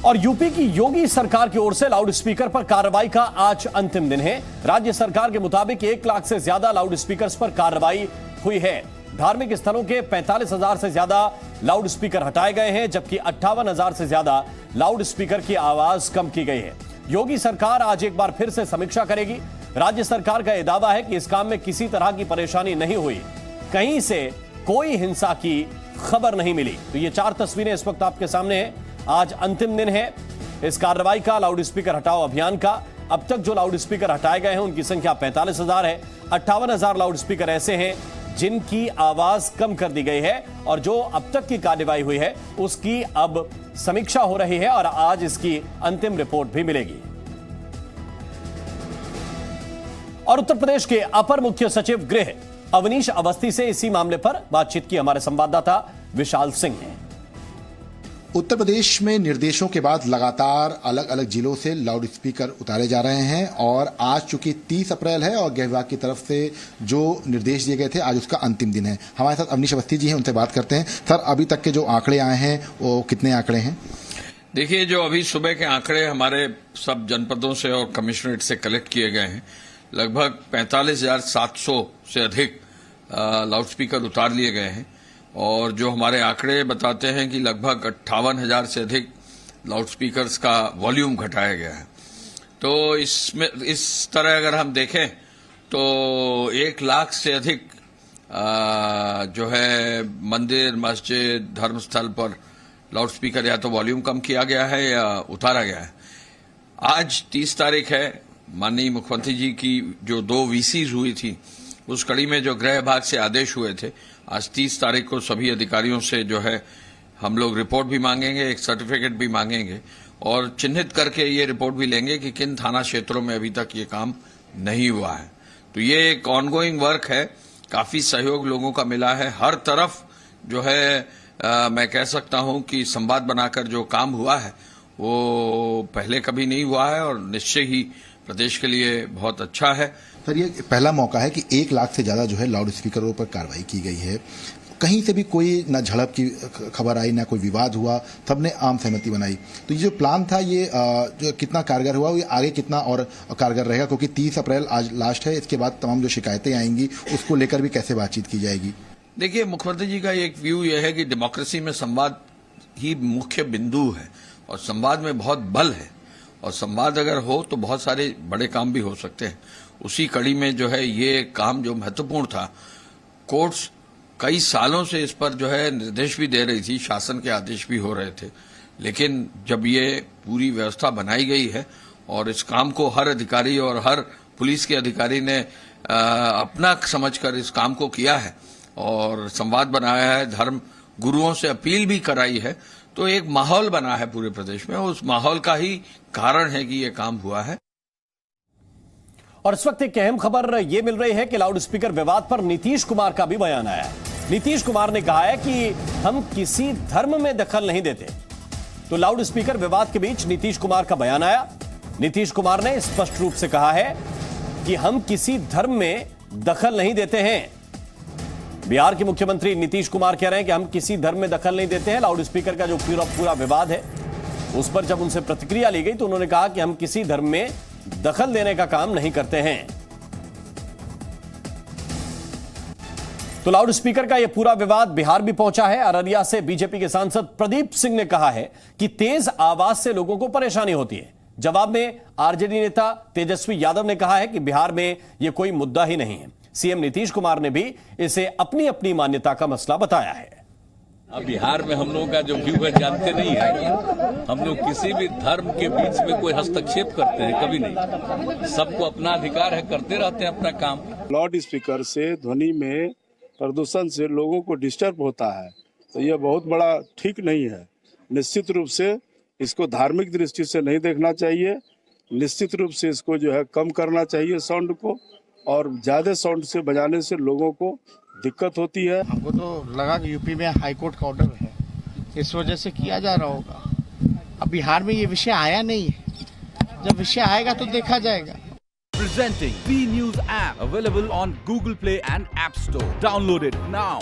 और यूपी की योगी सरकार की ओर से लाउड स्पीकर पर कार्रवाई का आज अंतिम दिन है। राज्य सरकार के मुताबिक 1 लाख से ज्यादा लाउड स्पीकर्स पर कार्रवाई हुई है। धार्मिक स्थलों के 45,000 से ज्यादा लाउड स्पीकर हटाए गए हैं, जबकि 58,000 से ज्यादा लाउड स्पीकर की आवाज कम की गई है। योगी सरकार आज एक बार फिर से समीक्षा करेगी। राज्य सरकार का यह दावा है कि इस काम में किसी तरह की परेशानी नहीं हुई, कहीं से कोई हिंसा की खबर नहीं मिली। तो ये 4 तस्वीरें इस वक्त आपके सामने हैं। आज अंतिम दिन है इस कार्रवाई का, लाउड स्पीकर हटाओ अभियान का। अब तक जो लाउड स्पीकर हटाए गए हैं उनकी संख्या 45,000 है। 58,000 लाउड स्पीकर ऐसे हैं जिनकी आवाज कम कर दी गई है, और जो अब तक की कार्रवाई हुई है उसकी अब समीक्षा हो रही है और आज इसकी अंतिम रिपोर्ट भी मिलेगी। और उत्तर प्रदेश के अपर मुख्य सचिव गृह अवनीश अवस्थी से इसी मामले पर बातचीत की हमारे संवाददाता विशाल सिंह ने। उत्तर प्रदेश में निर्देशों के बाद लगातार अलग अलग जिलों से लाउड स्पीकर उतारे जा रहे हैं और आज चूंकि 30 अप्रैल है और गृह विभाग की तरफ से जो निर्देश दिए गए थे आज उसका अंतिम दिन है। हमारे साथ अवनीश अवस्थी जी हैं, उनसे बात करते हैं। सर, अभी तक के जो आंकड़े आए हैं वो कितने आंकड़े हैं? देखिए, जो अभी सुबह के आंकड़े हमारे सब जनपदों से और कमिश्नरेट से कलेक्ट किए गए हैं, लगभग 45,700 से अधिक लाउड स्पीकर उतार लिए गए हैं। और जो हमारे आंकड़े बताते हैं कि लगभग 58,000 से अधिक लाउड स्पीकर्स का वॉल्यूम घटाया गया है। तो इसमें इस तरह अगर हम देखें तो 1 लाख से अधिक जो है मंदिर, मस्जिद, धर्मस्थल पर लाउड स्पीकर या तो वॉल्यूम कम किया गया है या उतारा गया है। आज 30 तारीख है। माननीय मुख्यमंत्री जी की जो 2 वीसीज हुई थी उस कड़ी में जो गृह विभाग से आदेश हुए थे, आज 30 तारीख को सभी अधिकारियों से जो है हम लोग रिपोर्ट भी मांगेंगे, एक सर्टिफिकेट भी मांगेंगे और चिन्हित करके ये रिपोर्ट भी लेंगे कि किन थाना क्षेत्रों में अभी तक ये काम नहीं हुआ है। तो ये एक ऑनगोइंग वर्क है। काफी सहयोग लोगों का मिला है। हर तरफ जो है मैं कह सकता हूं कि संवाद बनाकर जो काम हुआ है वो पहले कभी नहीं हुआ है और निश्चय ही प्रदेश के लिए बहुत अच्छा है। सर, ये पहला मौका है कि 1 लाख से ज्यादा जो है लाउड स्पीकरों पर कार्रवाई की गई है। कहीं से भी कोई न झड़प की खबर आई, ना कोई विवाद हुआ, सबने आम सहमति बनाई। तो ये जो प्लान था ये जो कितना कारगर हुआ, ये आगे कितना और कारगर रहेगा? क्योंकि 30 अप्रैल आज लास्ट है, इसके बाद तमाम जो शिकायतें आएंगी उसको लेकर भी कैसे बातचीत की जाएगी? देखिए, मुख्यमंत्री जी का एक व्यू यह है कि डेमोक्रेसी में संवाद ही मुख्य बिंदु है और संवाद में बहुत बल है और संवाद अगर हो तो बहुत सारे बड़े काम भी हो सकते हैं। उसी कड़ी में जो है ये काम जो महत्वपूर्ण था, कोर्ट्स कई सालों से इस पर जो है निर्देश भी दे रही थी, शासन के आदेश भी हो रहे थे, लेकिन जब ये पूरी व्यवस्था बनाई गई है और इस काम को हर अधिकारी और हर पुलिस के अधिकारी ने अपना समझकर इस काम को किया है और संवाद बनाया है, धर्म गुरुओं से अपील भी कराई है, तो एक माहौल बना है पूरे प्रदेश में। उस माहौल का ही कारण है कि ये काम हुआ है। और इस वक्त एक अहम खबर यह मिल रही है कि लाउड स्पीकर विवाद पर नीतीश कुमार का भी बयान आया है। नीतीश कुमार ने कहा है कि हम किसी धर्म में दखल नहीं देते। तो लाउड स्पीकर विवाद के बीच नीतीश कुमार का बयान आया। नीतीश कुमार ने स्पष्ट रूप से कहा है कि हम किसी धर्म में दखल नहीं देते हैं। बिहार के मुख्यमंत्री नीतीश कुमार कह रहे हैं कि हम किसी धर्म में दखल नहीं देते हैं। लाउड स्पीकर का जो पूरा विवाद है उस पर जब उनसे प्रतिक्रिया ली गई तो उन्होंने कहा कि हम किसी धर्म में दखल देने का काम नहीं करते हैं। तो लाउड स्पीकर का यह पूरा विवाद बिहार भी पहुंचा है। अररिया से बीजेपी के सांसद प्रदीप सिंह ने कहा है कि तेज आवाज से लोगों को परेशानी होती है। जवाब में आरजेडी नेता तेजस्वी यादव ने कहा है कि बिहार में यह कोई मुद्दा ही नहीं है। सीएम नीतीश कुमार ने भी इसे अपनी अपनी मान्यता का मसला बताया है। अब बिहार में हम लोगों का जो व्यू है जानते नहीं है। हम लोग किसी भी धर्म के बीच में कोई हस्तक्षेप करते हैं कभी नहीं। सबको अपना अधिकार है, करते रहते हैं अपना काम। लाउड स्पीकर से ध्वनि में प्रदूषण से लोगों को डिस्टर्ब होता है, तो यह बहुत बड़ा ठीक नहीं है। निश्चित रूप से इसको धार्मिक दृष्टि से नहीं देखना चाहिए। निश्चित रूप से इसको जो है कम करना चाहिए साउंड को, और ज्यादा साउंड से बजाने से लोगों को दिक्कत होती है। हमको तो लगा कि यूपी में हाई कोर्ट का ऑर्डर है, इस वजह से किया जा रहा होगा। अब बिहार में ये विषय आया नहीं है, जब विषय आएगा तो देखा जाएगा। Presenting B News app available on Google Play and App Store. Download it now.